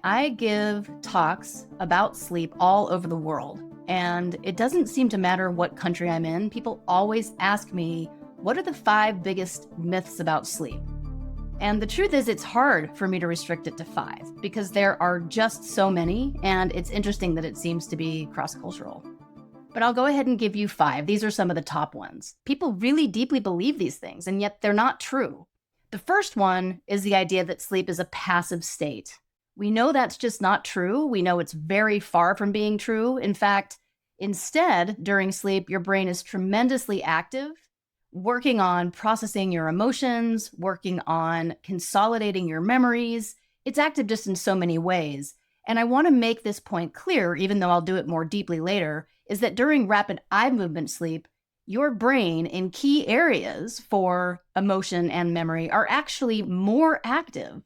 I give talks about sleep all over the world, and it doesn't seem to matter what country I'm in. People always ask me, what are the 5 biggest myths about sleep? And the truth is, it's hard for me to restrict it to 5 because there are just so many, and it's interesting that it seems to be cross-cultural. But I'll go ahead and give you 5. These are some of the top ones. People really deeply believe these things, and yet they're not true. The first one is the idea that sleep is a passive state. We know that's just not true. We know it's very far from being true. In fact, instead, during sleep, your brain is tremendously active, working on processing your emotions, working on consolidating your memories. It's active just in so many ways. And I want to make this point clear, even though I'll do it more deeply later, is that during rapid eye movement sleep, your brain in key areas for emotion and memory are actually more active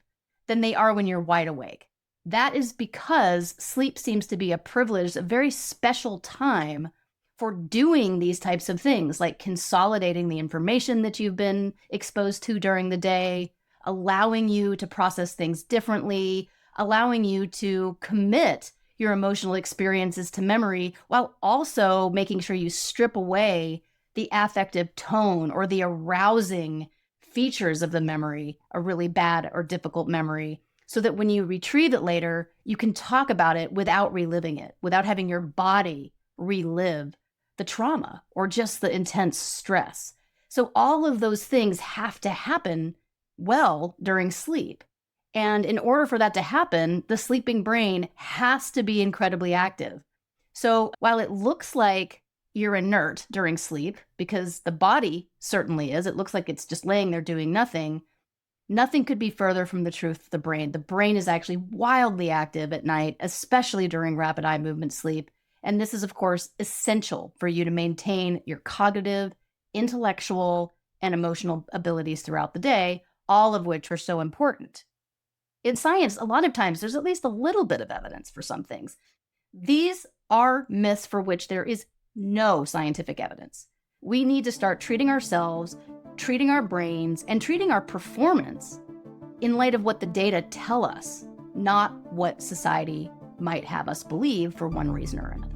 than they are when you're wide awake. That is because sleep seems to be a privileged, a very special time for doing these types of things, like consolidating the information that you've been exposed to during the day, allowing you to process things differently, allowing you to commit your emotional experiences to memory while also making sure you strip away the affective tone or the arousing features of the memory, a really bad or difficult memory, so that when you retrieve it later, you can talk about it without reliving it, without having your body relive the trauma or just the intense stress. So all of those things have to happen well during sleep. And in order for that to happen, the sleeping brain has to be incredibly active. So while it looks like you're inert during sleep, because the body certainly is, it looks like it's just laying there doing nothing. Nothing could be further from the truth of the brain. The brain is actually wildly active at night, especially during rapid eye movement sleep. And this is, of course, essential for you to maintain your cognitive, intellectual, and emotional abilities throughout the day, all of which are so important. In science, a lot of times there's at least a little bit of evidence for some things. These are myths for which there is no scientific evidence. We need to start treating ourselves, treating our brains, and treating our performance in light of what the data tell us, not what society might have us believe for one reason or another.